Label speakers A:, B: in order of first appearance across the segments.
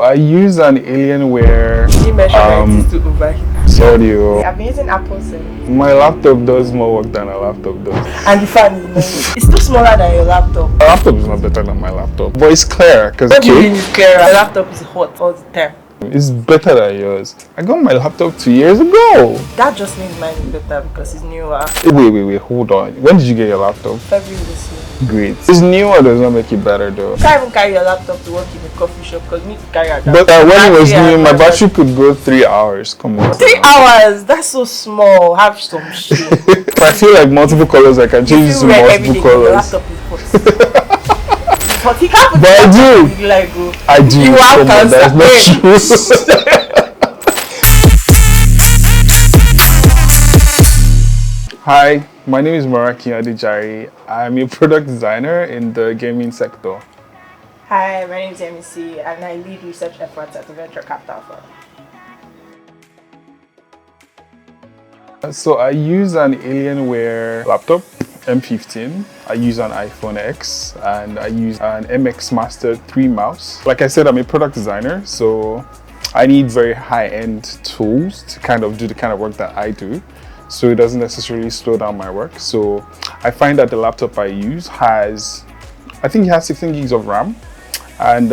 A: I use an Alienware.
B: You measure to overheat.
A: Sorry,
B: I've been using Apple since.
A: my laptop does more work than a laptop does.
B: And the fan, it's still smaller than your laptop.
A: My laptop is not better than my laptop, but it's clear because
B: What do you mean it's clearer? Your laptop is hot all the time.
A: it's better than yours. I got my laptop 2 years ago.
B: That just means mine is better because it's newer.
A: Wait, hold on. When did you get your laptop?
B: February this year.
A: Great. It's newer does not make it better though.
B: You can't even carry your laptop to work in a coffee shop because you need to carry it.
A: But when it was new, my battery could go 3 hours. Come on.
B: 3 hours? That's so small. Have some shit.
A: If I feel like multiple colors, I can change it to multiple colors.
B: Your laptop is hot. But he can't put
A: But I do.
B: Like, oh.
A: I do.
B: You have cancer.
A: That's not true. Hi, my name is Morakinyo and Yemisi. I'm a product designer in the gaming sector.
B: Hi, my name is Yemisi and I lead research efforts at the Venture Capital Firm.
A: So I use an Alienware laptop, M15. I use an iPhone X and I use an MX Master 3 mouse. Like I said, I'm a product designer, so I need very high-end tools to kind of do the kind of work that I do. So it doesn't necessarily slow down my work. So I find that the laptop I use has, I think it has 16 gigs of RAM and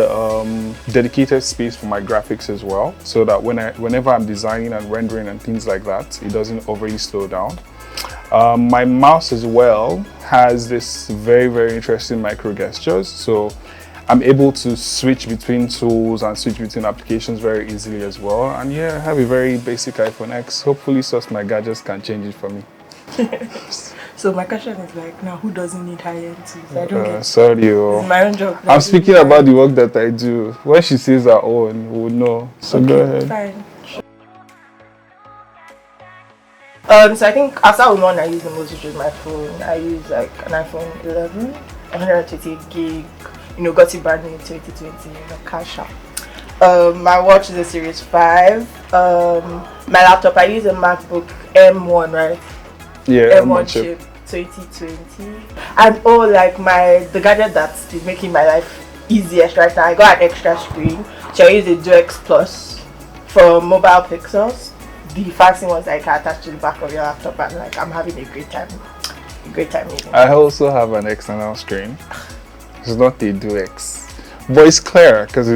A: dedicated space for my graphics as well, so that whenever I'm designing and rendering and things like that, it doesn't overly slow down. My mouse as well has this very interesting micro gestures, so I'm able to switch between tools and switch between applications very easily as well. And yeah, I have a very basic iPhone X. Hopefully Sus My Gadgets can change it for me.
B: So my question is like, now who doesn't need high-end tools? I don't get
A: sorry,
B: it's my own job.
A: I'm speaking about the work that I do. When she says her own, we'll know. So okay, go ahead.
B: Fine. So I think after one I use the most, which is my phone. I use like an iPhone 11, 128 gig. You know, got it brand new in 2020. You know, cash out. My watch is a Series 5. My laptop, I use a MacBook M1, right?
A: Yeah,
B: M1 chip 2020. And like the gadget that is making my life easiest right now, I got an extra screen. So I use a Duo X Plus for mobile pixels. The fancy ones I can attach to the back of your laptop, and like I'm having a great time using.
A: I also have an external screen. It's not a Duo X, but it's clear because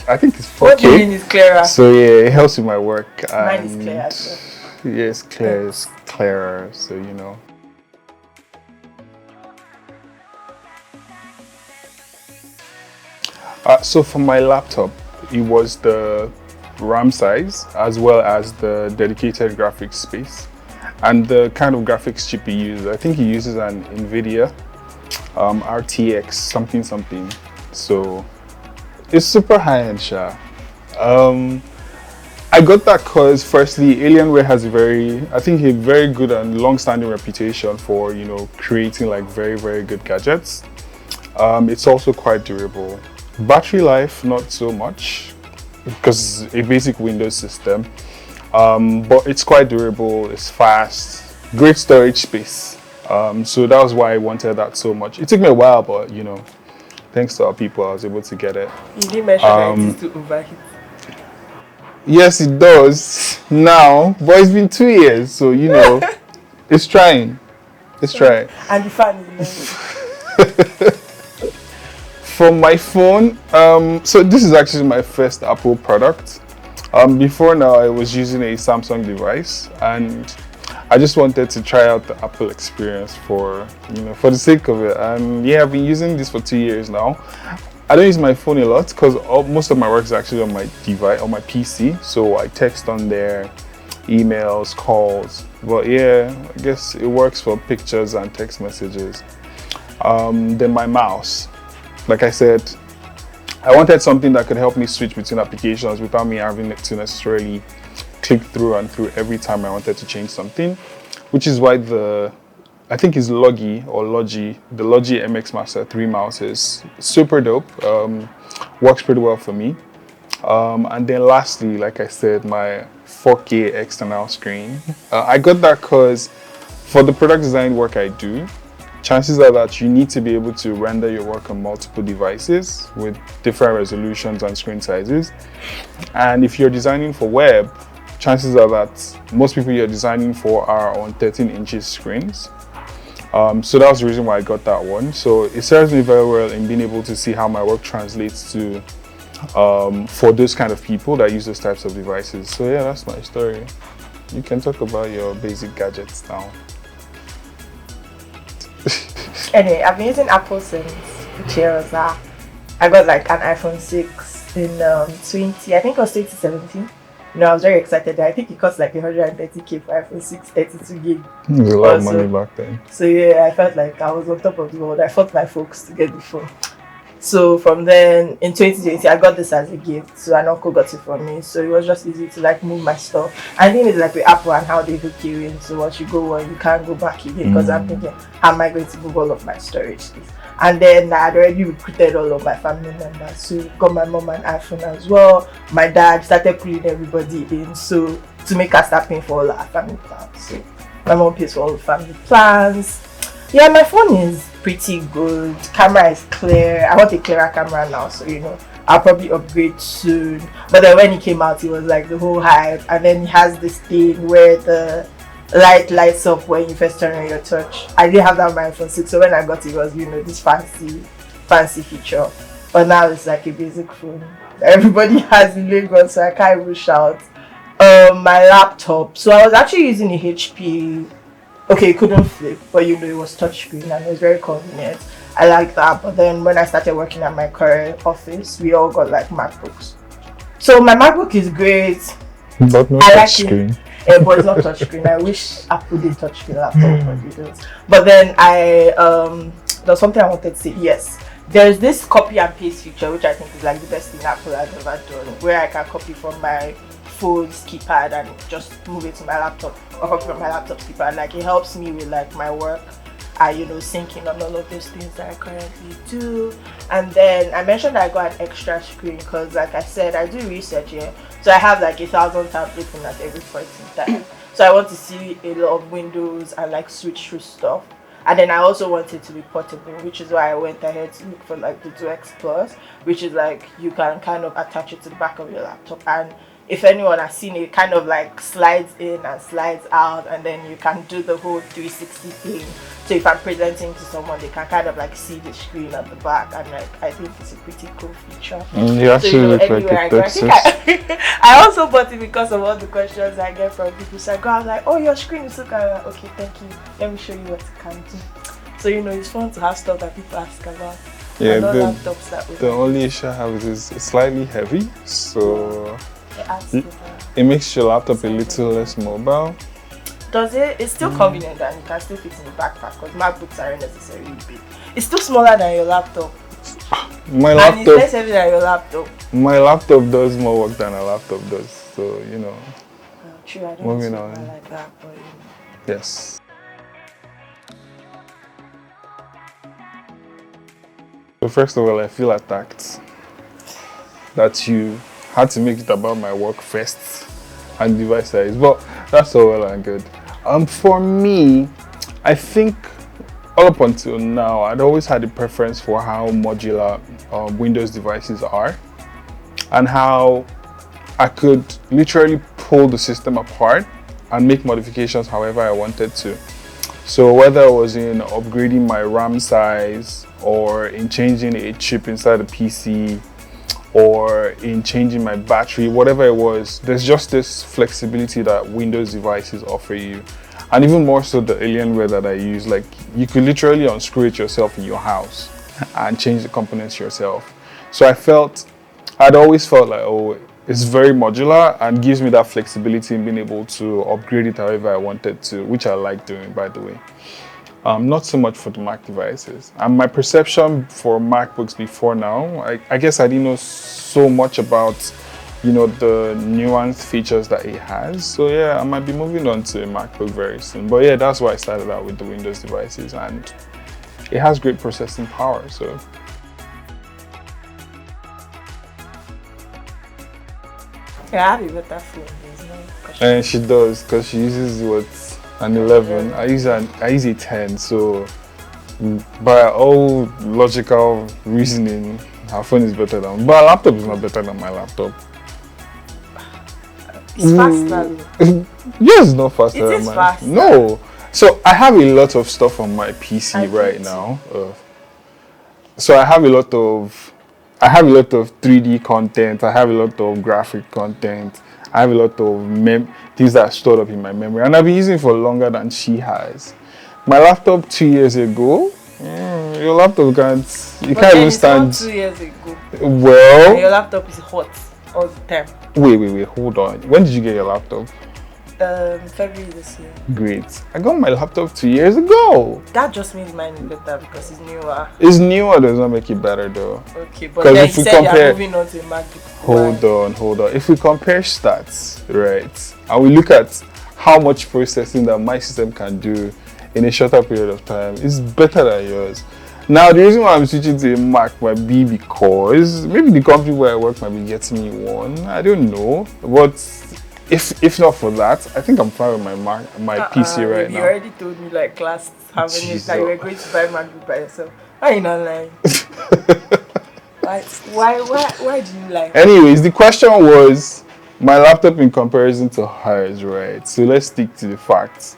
A: I think it's 4K.
B: What do you mean it's clearer?
A: So yeah, it helps with my work.
B: Mine is clear as well.
A: Yeah, it's clear. It's clearer, so you know. So for my laptop, it was the RAM size as well as the dedicated graphics space and the kind of graphics chip he uses. I think he uses an NVIDIA RTX something. So it's super high-end, sha. I got that because firstly, Alienware has a very good and long-standing reputation for, you know, creating like very good gadgets. It's also quite durable. Battery life, not so much, because it's a basic Windows system. But it's quite durable, it's fast, great storage space. So that was why I wanted that so much. It took me a while, but you know, thanks to our people, I was able to get it.
B: You didn't mention it to overheat.
A: Yes, it does now, but it's been 2 years, so you know, it's trying. It's trying.
B: And the fan is
A: For my phone, so this is actually my first Apple product. Before now, I was using a Samsung device, and I just wanted to try out the Apple experience for the sake of it. And yeah, I've been using this for 2 years now. I don't use my phone a lot because most of my work is actually on my device, on my PC. So I text on there, emails, calls. But yeah, I guess it works for pictures and text messages. Then my mouse. Like I said, I wanted something that could help me switch between applications without me having to necessarily click through and through every time I wanted to change something, which is why I think it's Logi, the Logi MX Master 3 mouse is super dope, works pretty well for me. And then lastly, like I said, my 4K external screen. I got that because for the product design work I do, chances are that you need to be able to render your work on multiple devices with different resolutions and screen sizes. And if you're designing for web, chances are that most people you're designing for are on 13 inches screens. So that was the reason why I got that one. So it serves me very well in being able to see how my work translates to for those kind of people that use those types of devices. So yeah, that's my story. You can talk about your basic gadgets now.
B: Anyway, I've been using Apple since which year was that? I got like an iPhone 6 in 20, I think it was 2017. You know, I was very excited. I think it cost like 130k for iPhone 6, 32 gig.
A: It was a lot of money back then.
B: So yeah, I felt like I was on top of the world. I fought my folks to get the phone. So from then, in 2020, I got this as a gift. So an uncle got it for me. So it was just easy to like move my stuff. I think it's like with Apple and how they hook you in. So once you go on, you can't go back again. Because I'm thinking, how am I going to move all of my storage space? And then I had already recruited all of my family members. So got my mom an iPhone as well. My dad started pulling everybody in. So to make us start paying for all our family plans. So my mom pays for all the family plans. Yeah, my phone is pretty good. Camera is clear. I want a clearer camera now, so you know I'll probably upgrade soon. But then when it came out, it was like the whole hype, and then it has this thing where the light lights up when you first turn on your touch. I didn't have that on my iPhone 6, so when I got it, it was this fancy feature. But now it's like a basic phone everybody has in Lagos, so I can't even shout. My laptop. So I was actually using a HP. Okay, it couldn't flip, but it was touchscreen and it was very convenient. I like that. But then when I started working at my current office, we all got like MacBooks. So my MacBook is great.
A: But no touchscreen.
B: But it's not touchscreen. I wish Apple did touchscreen laptop, but it don't. But then there's something I wanted to say. Yes, there's this copy and paste feature, which I think is like the best thing Apple has ever done, where I can copy from my phone's keypad and just move it to my laptop, or copy from my laptop's keypad. Like it helps me with like my work. Syncing on all of those things that I currently do. And then I mentioned that I got an extra screen because, like I said, I do research here. So I have like 1,000 tabs open at every point in time. So I want to see a lot of windows and like switch through stuff. And then I also want it to be portable, which is why I went ahead to look for like the 2X Plus, which is like you can kind of attach it to the back of your laptop. And if anyone has seen it, kind of like slides in and slides out, and then you can do the whole 360 thing. So if I'm presenting to someone, they can kind of like see the screen at the back, and like I think it's a pretty cool feature.
A: You actually look like a Texas.
B: I also bought it because of all the questions I get from people. So I go out like, oh, your screen is so good. Okay, thank you. Let me show you what it can do. So it's fun to have stuff that people ask about.
A: Yeah, the only issue I have is it's slightly heavy, so it makes your laptop a little less mobile.
B: Does it? It's still convenient and you can still fit in the backpack because MacBooks aren't necessarily big. It's still smaller than your laptop.
A: My laptop.
B: And it's less heavy than your laptop.
A: My laptop does more work than a laptop does, so
B: True, I don't
A: moving on.
B: like that, but
A: Yes. So first of all, I feel attacked that you had to make it about my work first and device size, but that's all well and good. For me, I think all up until now, I'd always had a preference for how modular Windows devices are and how I could literally pull the system apart and make modifications however I wanted to. So whether it was in upgrading my RAM size or in changing a chip inside the PC or in changing my battery, whatever it was, there's just this flexibility that Windows devices offer you. And even more so the Alienware that I use, like you could literally unscrew it yourself in your house and change the components yourself. So I'd always felt like, oh, it's very modular and gives me that flexibility in being able to upgrade it however I wanted to, which I like doing, by the way. Not so much for the Mac devices. And my perception for MacBooks before now, I guess I didn't know so much about, the nuanced features that it has. So yeah, I might be moving on to a MacBook very soon. But yeah, that's why I started out with the Windows devices, and it has great processing power. So.
B: yeah, I have a better phone. There's no question.
A: And she does, because she uses an 11. I use a 10, so by all logical reasoning, her phone is better than. But her laptop is not better than my laptop.
B: It's faster.
A: Yes, it's not faster
B: It
A: than
B: is
A: mine.
B: faster.
A: No. So I have a lot of stuff on my PC
B: I do
A: right
B: too.
A: now. So I have a lot of 3D content. I have a lot of graphic content. I have a lot of things that are stored up in my memory, and I've been using it for longer than she has. My laptop 2 years ago, your laptop can't. You
B: But
A: can't
B: then
A: even
B: it's
A: stand.
B: not 2 years ago. And
A: Well,
B: your laptop is hot all the time.
A: wait, hold on. When did you get your laptop?
B: February this year.
A: Great. I got my laptop 2 years ago.
B: That just means mine is better because it's newer.
A: It's newer, does not make it better though.
B: Okay, but
A: 'Cause
B: then
A: if
B: you
A: we
B: said
A: compare-
B: you're moving on to a MacBook.
A: Hold on. If we compare stats, right, and we look at how much processing that my system can do in a shorter period of time, it's better than yours. Now, the reason why I'm switching to a Mac might be because maybe the company where I work might be getting me one. I don't know, but if not for that, I think I'm fine with my PC right
B: You
A: now.
B: already told me like last having it
A: Jesus.
B: that you were going to buy MacBook by yourself. Why are you not lying? Why do you lie?
A: Anyways, the question was my laptop in comparison to hers, right? So let's stick to the facts.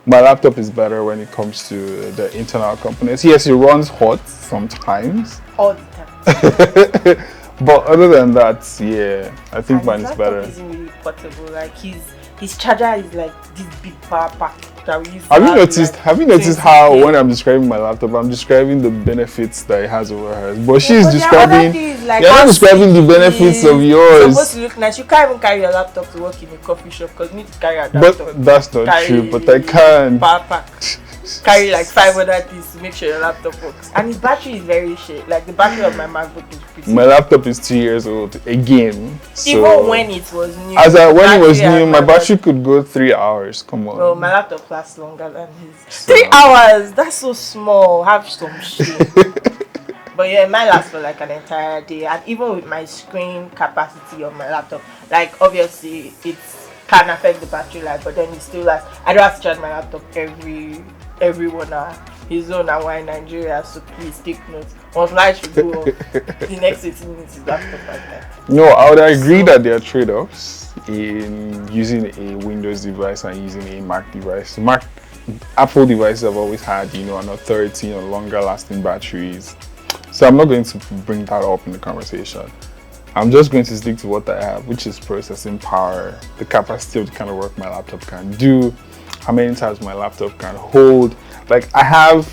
A: My laptop is better when it comes to the internal components. Yes, it runs hot sometimes,
B: All the time.
A: but other than that, yeah, I think
B: And
A: mine
B: his
A: is
B: laptop
A: better.
B: isn't really portable. Like his charger is like this big power pack that we use.
A: Have you noticed? Have you noticed how
B: 20K.
A: when I'm describing my laptop, I'm describing the benefits that it has over hers, but
B: Yeah,
A: she's
B: but there are other
A: describing.
B: things, like
A: You're not
B: how
A: describing the
B: sleek it
A: benefits
B: is.
A: of
B: It's
A: yours.
B: supposed to look nice. You can't even carry your laptop to work in a coffee shop because you need to carry a laptop.
A: But that's not
B: Carry
A: true. But I can.
B: Power pack. Carry like 500 things to make sure your laptop works. And his battery is very shit. Like the battery of my MacBook is pretty.
A: My laptop is 2 years old again. So
B: Even when it was new.
A: when it was
B: battery
A: new,
B: and
A: my battery could go 3 hours. Come on.
B: Well, my laptop lasts longer than his.
A: So-
B: 3 hours. That's so small. Have some shit. But yeah, mine lasts for like an entire day. And even with my screen capacity of my laptop, like obviously it can affect the battery life, but then it still lasts. I don't have to charge my laptop every 1 hour. His own and why in Nigeria, so please take notes. Once light should go off, the next 18 minutes is laptop like that.
A: No, I would agree that there are trade-offs in using a Windows device and using a Mac device. Apple devices have always had, an authority on longer lasting batteries. So I'm not going to bring that up in the conversation. I'm just going to stick to what I have, which is processing power, the capacity of the kind of work my laptop can do, how many tabs my laptop can hold. Like I have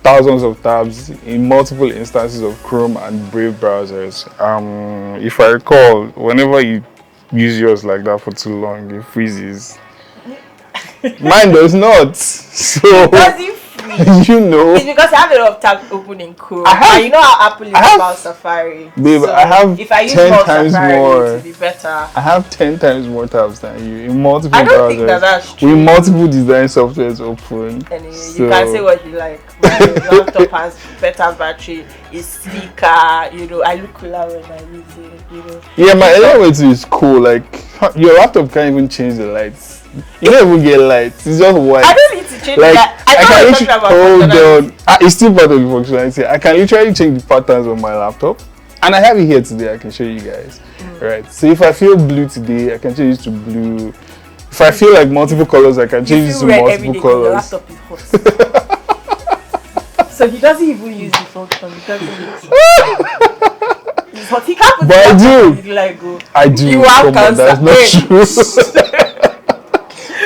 A: thousands of tabs in multiple instances of Chrome and Brave browsers. If I recall, whenever you use yours like that for too long, it freezes. Mine does not. So
B: Does it freeze? It's because I have a lot of tabs open in Chrome. And you know how Apple is about Safari.
A: Babe,
B: So
A: I have
B: if I use
A: 10
B: more
A: times
B: Safari,
A: more.
B: it will be better.
A: I have 10 times more tabs than you in multiple
B: I don't
A: browsers.
B: think that's true.
A: With multiple design softwares open.
B: Anyway,
A: So-
B: you can say what you like. My laptop has better battery, it's sleeker, I look cooler when I use it,
A: Yeah, my Alienware too is cool. Like your laptop can't even change the lights. You don't even get lights. It's just white.
B: I don't need to change
A: Like
B: that.
A: I
B: I
A: can
B: know
A: literally
B: about
A: hold
B: functionality.
A: on. It's still part of the functionality. I can literally change the patterns on my laptop, and I have it here today. I can show you guys. Right. So if I feel blue today, I can change it to blue. If I feel like multiple colors, I can change
B: You
A: it
B: feel
A: to
B: red every
A: multiple
B: day 'cause your
A: colors.
B: laptop is hot. So he doesn't even use the function. He doesn't use it. He's hot. He can't put
A: But I
B: the
A: do.
B: laptop in like go.
A: I do.
B: You have
A: Come on, that's
B: cancer.
A: not true.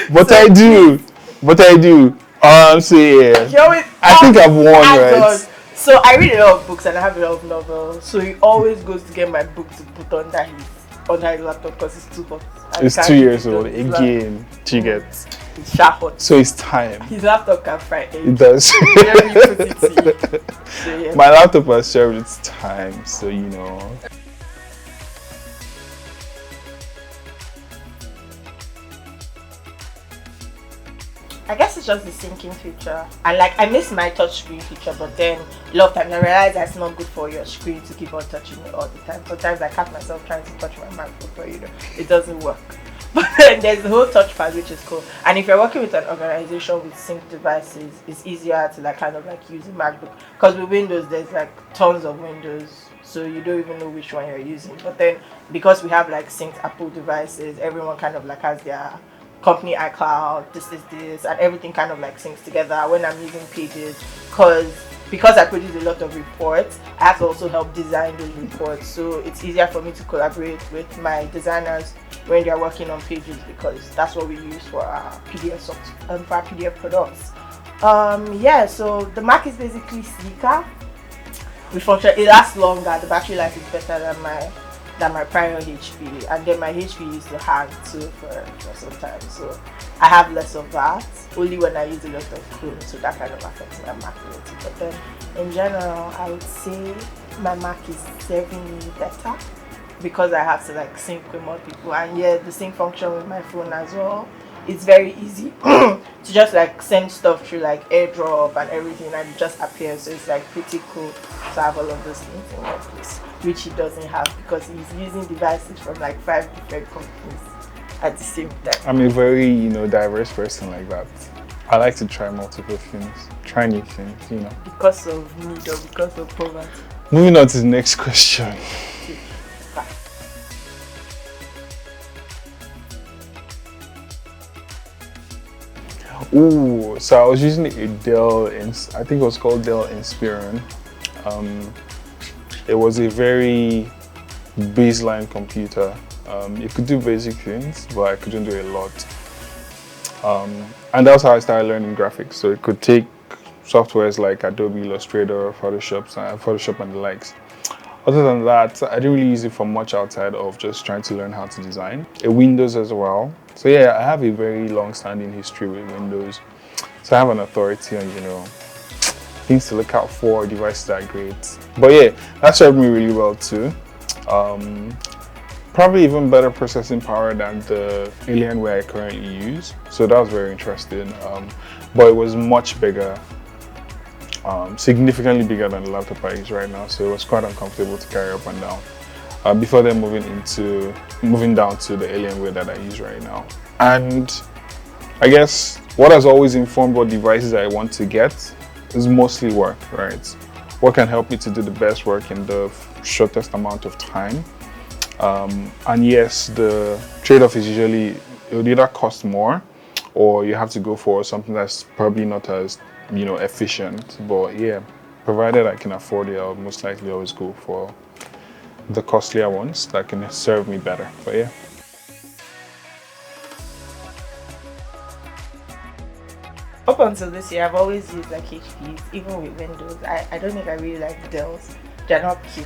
A: But I do. So yeah.
B: He always
A: I think I've won,
B: hands
A: right?
B: on. So I read a lot of books and I have a lot of novels. So he always goes to get my book to put under his laptop because it's too hot. And he
A: It's
B: can't
A: 2
B: keep
A: years
B: it on
A: old
B: his lap.
A: again. She gets.
B: It's sharp hot.
A: So it's time.
B: His laptop can fry
A: It
B: egg.
A: does.
B: Whenever you put it to. So yeah.
A: My laptop has served its time, so
B: I guess it's just the syncing feature. And like I miss my touch screen feature, but then a lot of times I realize that it's not good for your screen to keep on touching it all the time. Sometimes I catch myself trying to touch my MacBook, but it doesn't work. But then there's the whole touchpad, which is cool. And if you're working with an organization with sync devices, it's easier to like kind of like use a MacBook. Because with Windows, there's like tons of Windows, so you don't even know which one you're using. But then because we have like synced Apple devices, everyone kind of like has their company iCloud, this, and everything kind of like syncs together when I'm using Pages. Because I produce a lot of reports, I have to also help design those reports. So it's easier for me to collaborate with my designers when they're working on Pages, because that's what we use for our PDF for our PDF products. Yeah, so the Mac is basically sleeker. It lasts longer. The battery life is better than my prior HP, and then my HP used to hang too for some time. So I have less of that, only when I use a lot of Chrome, so that kind of affects my Mac a little. But then in general, I would say my Mac is serving me better because I have to like sync with more people, and yeah, the sync function with my phone as well. It's very easy to just like send stuff through like AirDrop and everything, and it just appears. So it's like pretty cool to have all of those things in one place, which he doesn't have because he's using devices from like 5 different companies at the same time.
A: I'm a very, diverse person like that. I like to try multiple things, try new things.
B: Because of need or because of poverty.
A: Moving on to the next question. Ooh, so I was using a Dell, I think it was called Dell Inspiron. It was a very baseline computer. It could do basic things, but I couldn't do a lot. And that's how I started learning graphics. So it could take softwares like Adobe Illustrator, Photoshop and the likes. Other than that, I didn't really use it for much outside of just trying to learn how to design. Windows as well. So yeah, I have a very long-standing history with Windows. So I have an authority on, things to look out for, devices that are great. But yeah, that served me really well too. Probably even better processing power than the Alienware I currently use. So that was very interesting. But it was much bigger, significantly bigger than the laptop I use right now. So it was quite uncomfortable to carry up and down. Before then moving down to the Alienware that I use right now. And I guess what has always informed what devices I want to get is mostly work, right? What can help me to do the best work in the shortest amount of time. And yes, the trade-off is usually it would either cost more or you have to go for something that's probably not as efficient. But yeah, provided I can afford it, I'll most likely always go for the costlier ones that can serve me better. But yeah.
B: Up until this year, I've always used like HPs, even with Windows. I don't think I really like Dells. They're not cute.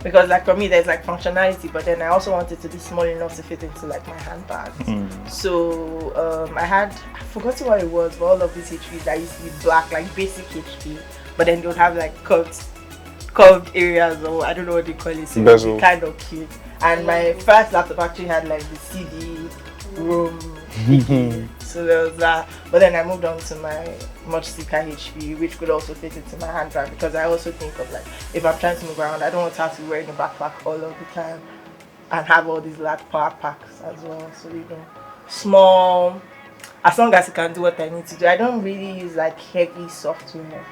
B: Because like for me, there's like functionality, but then I also want it to be small enough to fit into like my handbags. So I forgot what it was, but all of these HPs that used to be black, like basic HP, but then they would have like curved areas, or I don't know what they call it, so it would be kind of cute. And my first laptop actually had like the CD-ROM so there was that. But then I moved on to my much sleeker HP, which could also fit into my handbag, because I also think of like, if I'm trying to move around, I don't want to have to be wearing a backpack all of the time and have all these large power packs as well. So small, as long as it can do what I need to do. I don't really use like heavy software.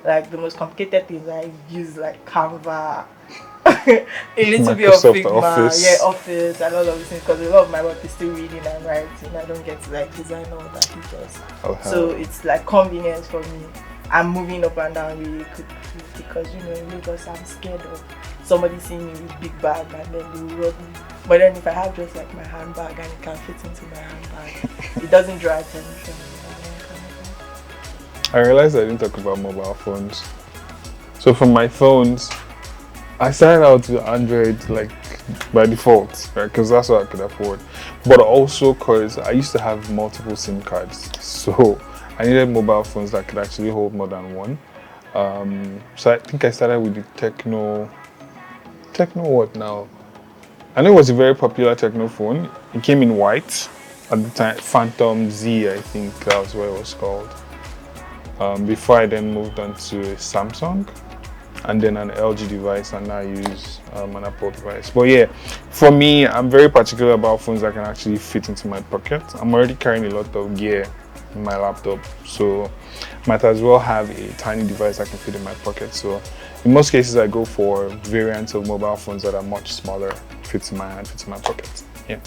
B: Like the most complicated things I use, like Canva, a little bit of Figma, Office, and all of these things, because a lot of my work is still reading and writing. I don't get to like design all that details. So it's like convenience for me. I'm moving up and down really quickly because in Lagos I'm scared of somebody seeing me with big bag and then they will rob me. But then if I have just like my handbag and it can fit into my handbag, it doesn't draw attention.
A: I realized I didn't talk about mobile phones. So for my phones, I started out with Android like by default, right? Because that's what I could afford. But also because I used to have multiple SIM cards, so I needed mobile phones that could actually hold more than one. So I think I started with the Techno what now? I know it was a very popular Techno phone. It came in white at the time, Phantom Z, I think that was what it was called. Before I then moved on to Samsung. and then an LG device, and now I use an Apple device. But yeah, for me, I'm very particular about phones that can actually fit into my pocket. I'm already carrying a lot of gear in my laptop, so might as well have a tiny device that can fit in my pocket. So in most cases, I go for variants of mobile phones that are much smaller, fits in my hand, fits in my pocket. Yeah.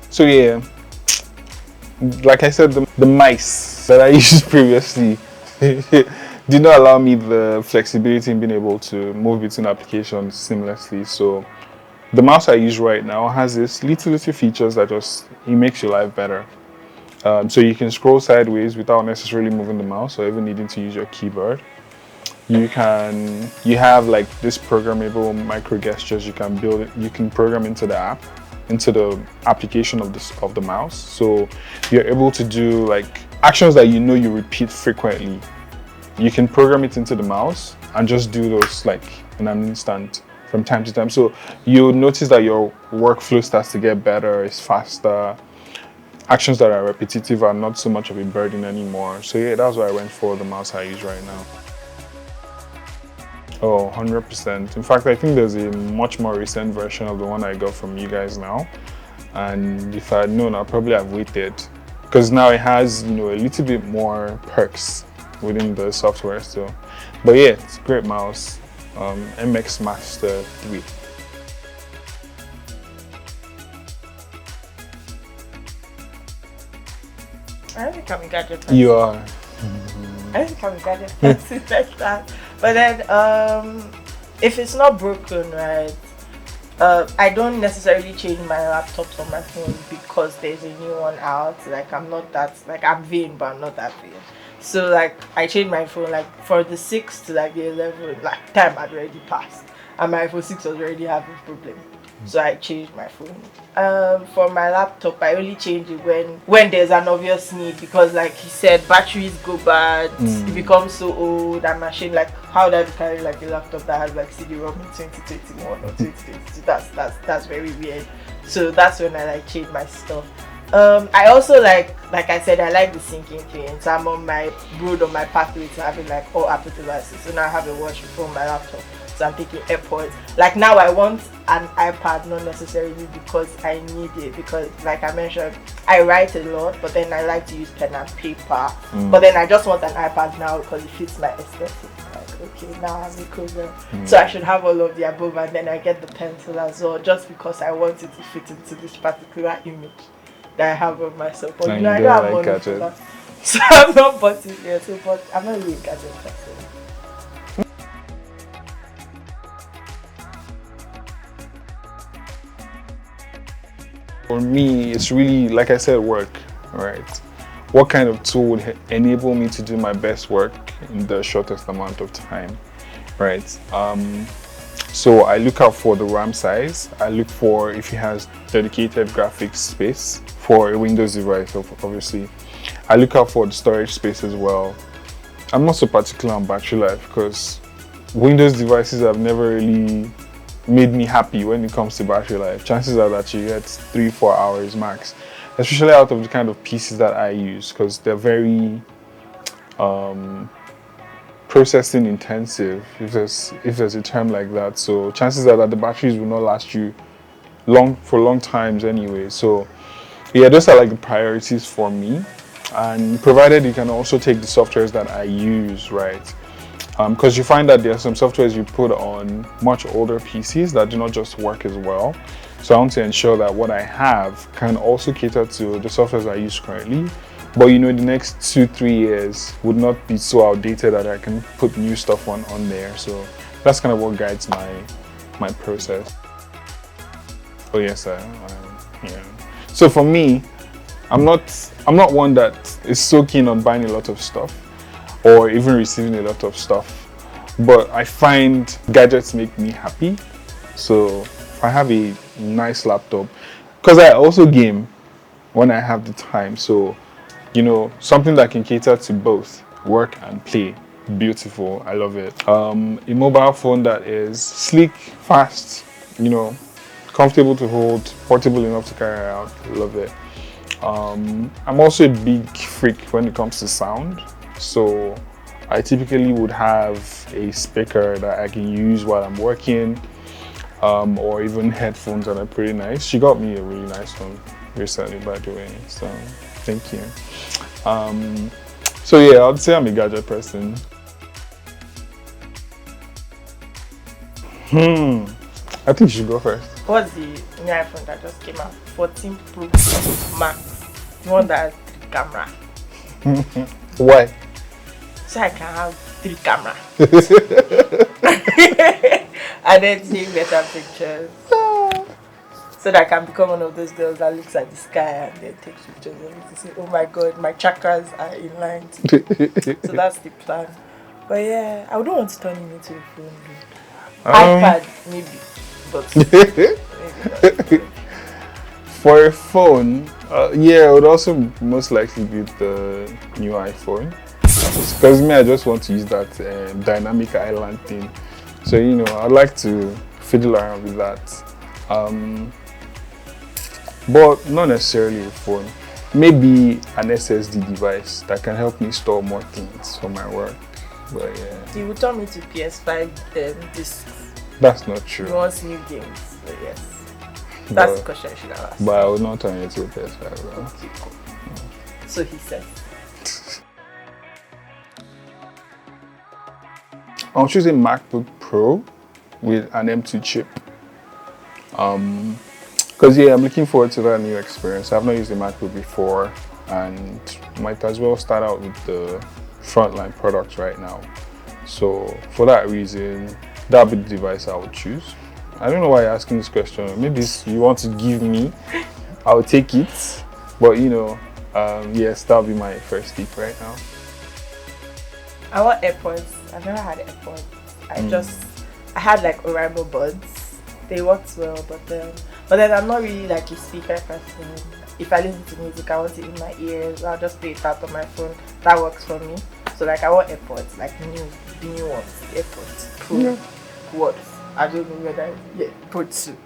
A: So yeah, like I said, the mice that I used previously did not allow me the flexibility in being able to move between applications seamlessly. So the mouse I use right now has this little features that just it makes your life better. So you can scroll sideways without necessarily moving the mouse or even needing to use your keyboard. You have like this programmable micro gestures you can build it, you can program into the app, into the application of the mouse. So you're able to do like actions that you know you repeat frequently. You can program it into the mouse and just do those like in an instant from time to time. So you'll notice that your workflow starts to get better, it's faster. Actions that are repetitive are not so much of a burden anymore. So yeah, that's why I went for the mouse I use right now. Oh, 100%. In fact, I think there's a much more recent version of the one I got from you guys now. And if I had known, I'd probably have waited. Because now it has, you know, a little bit more perks within the software still. But yeah, it's a great mouse. MX Master 3.
B: I don't think I'm a gadget person.
A: You are.
B: I don't think I'm a gadget person like that. But then, if it's not broken, right, I don't necessarily change my laptops on my phone because there's a new one out. Like, I'm not that, like, I'm vain, but I'm not that vain. So, like, I changed my phone, like, for the 6 to, like, the 11, like, time had already passed. And my iPhone 6 was already having problem. So I changed my phone. For my laptop, I only change it when there's an obvious need, because like he said, batteries go bad, it becomes so old, and machine, like how do I carry like a laptop that has like CD-ROM in 2021 or 2022? That's very weird. So that's when I like change my stuff. I also like I said, I like the syncing thing. So I'm on my road, on my pathway to having like all Apple devices. So now I have a watch from my laptop. So I'm taking AirPods. Like now I want an iPad, not necessarily because I need it, because like I mentioned, I write a lot, but then I like to use pen and paper. But then I just want an iPad now because it fits my aesthetic. Like, okay, now I'm a coder. So I should have all of the above, and then I get the pencil as well, just because I want it to fit into this particular image that I have of myself. But you know, I don't have money for that. So I'm not bought it yet, but I'm not really a gadget person.
A: For me, it's really, like I said, work, right? What kind of tool would enable me to do my best work in the shortest amount of time, right? So I look out for the RAM size. I look for if it has dedicated graphics space for a Windows device, obviously. I look out for the storage space as well. I'm not so particular on battery life because Windows devices have never really made me happy when it comes to battery life. Chances are that you get 3-4 hours max, especially out of the kind of PCs that I use, because they're very processing intensive, if there's a term like that. So chances are that the batteries will not last you for long times anyway. So yeah, those are like the priorities for me, and provided you can also take the softwares that I use, right? Because you find that there are some softwares you put on much older PCs that do not just work as well. So I want to ensure that what I have can also cater to the softwares I use currently. But you know, in the next 2-3 years would not be so outdated that I can put new stuff on there. So that's kind of what guides my process. Oh yes, yeah. So for me, I'm not one that is so keen on buying a lot of stuff or even receiving a lot of stuff, but I find gadgets make me happy. So if I have a nice laptop, because I also game when I have the time, so you know, something that can cater to both work and play, beautiful. I love it. A mobile phone that is sleek, fast, you know, comfortable to hold, portable enough to carry out, love it. I'm also a big freak when it comes to sound, so I typically would have a speaker that I can use while I'm working, or even headphones that are pretty nice. She got me a really nice one recently, by the way, so thank you. So yeah, I'd say I'm a gadget person. I think you should go first.
B: What's the new iPhone that just came out? 14 Pro Max. The one that has 3 camera.
A: Why?
B: So I can have 3 camera. And then take better pictures. So that I can become one of those girls that looks at the sky and then takes pictures of it to say, oh my god, my chakras are in line. So that's the plan. But yeah, I wouldn't want to turn him into a phone. iPad, maybe. But maybe not.
A: For a phone, yeah, I would also most likely be the new iPhone. Because me, I just want to use that dynamic island thing. So, you know, I'd like to fiddle around with that. But not necessarily a phone. Maybe an SSD device that can help me store more things for my work. But yeah.
B: You would turn me to PS5 discs.
A: That's not true.
B: You want new games, so yes. That's the question I should have asked.
A: But I would not turn it to a PS5. Though.
B: Okay, cool. So he said.
A: I'll choose a MacBook Pro with an M2 chip. Because yeah, I'm looking forward to that new experience. I've not used a MacBook before and might as well start out with the frontline products right now. So for that reason, that'll be the device I would choose. I don't know why you're asking this question. Maybe you want to give me, I'll take it. But you know, yes, that'll be my first tip right now.
B: I want AirPods. I've never had AirPods. I had like Oraimo buds. They worked well, but then I'm not really like a speaker person. If I listen to music, I want it in my ears. I'll just play it out on my phone. That works for me. So like I want AirPods, like the new ones, AirPods Pro. Yeah. What? I don't know whether Pro 2.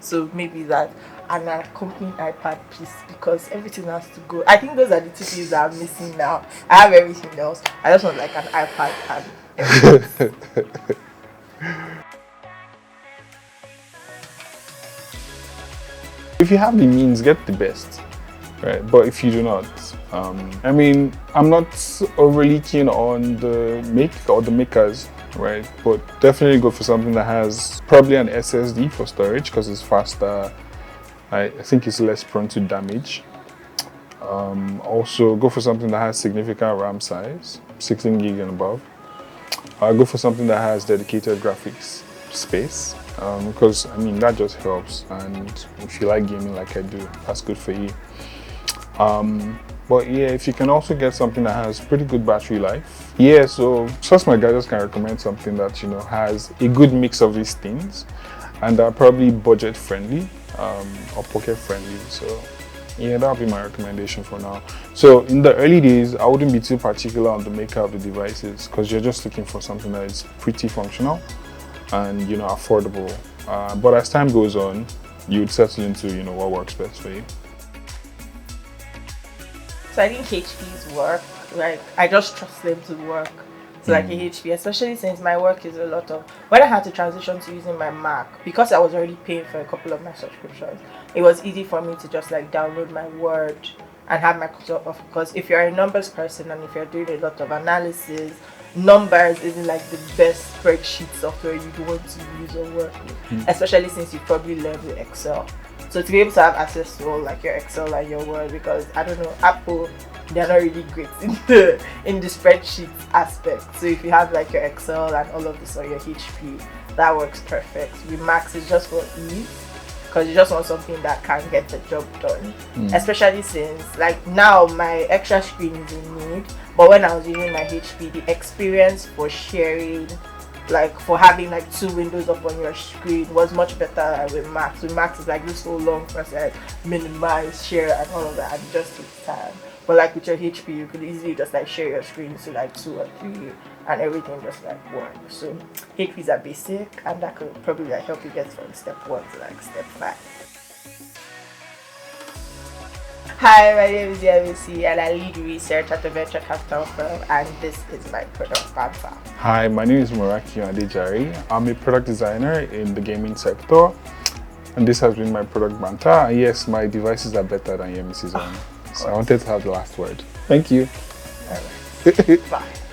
B: So maybe that, and an accompanying iPad piece, because everything has to go. I think those are the 2 things that I'm missing now. I have everything else. I just want like an iPad and AirPods.
A: If you have the means, get the best, right? But if you do not, I mean, I'm not overly keen on the makers, right? But definitely go for something that has probably an SSD for storage because it's faster. I think it's less prone to damage. Also, go for something that has significant RAM size, 16 gig and above. Go for something that has dedicated graphics space. Because I mean that just helps, and if you like gaming like I do, that's good for you. But yeah, if you can also get something that has pretty good battery life, yeah. So Source My Gadgets can recommend something that has a good mix of these things, and are probably budget friendly or pocket friendly. So yeah, that'll be my recommendation for now. So in the early days, I wouldn't be too particular on the maker of the devices because you're just looking for something that is pretty functional and affordable, but as time goes on, you would settle into what works best for you.
B: So I think HP's work, like I just trust them to work. So like a HP, especially since my work is a lot of, when I had to transition to using my Mac, because I was already paying for a couple of my subscriptions, it was easy for me to just like download my Word and have my computer off, because if you're a numbers person and if you're doing a lot of analysis, numbers isn't like the best spreadsheet software you'd want to use or work with, especially since you probably learn with Excel. So to be able to have access to all like your Excel and your Word, because I don't know, Apple, they're not really great in the spreadsheet aspect. So if you have like your Excel and all of this on your HP, that works perfect. With Macs, it's just for ease, because you just want something that can get the job done. Especially since like now my extra screen is in need, but when I was using my HP, the experience for sharing, like for having like 2 windows up on your screen, was much better with Macs. With Macs, it's like this whole long process, minimize, share, and all of that, and it just takes time. But like with your HP, you could easily just like share your screen to like 2 or 3, and everything just like works. So HPs are basic, and that could probably like help you get from step 1 to like step 5. Hi, my name is Yemisi and I lead research at the venture capital firm, and this is my product Banter.
A: Hi, my name is Morakinyo and I'm a product designer in the gaming sector, and this has been my product Banter. And yes, my devices are better than Yemisi's own. So I wanted to have the last word. Thank you.
B: All right. Bye.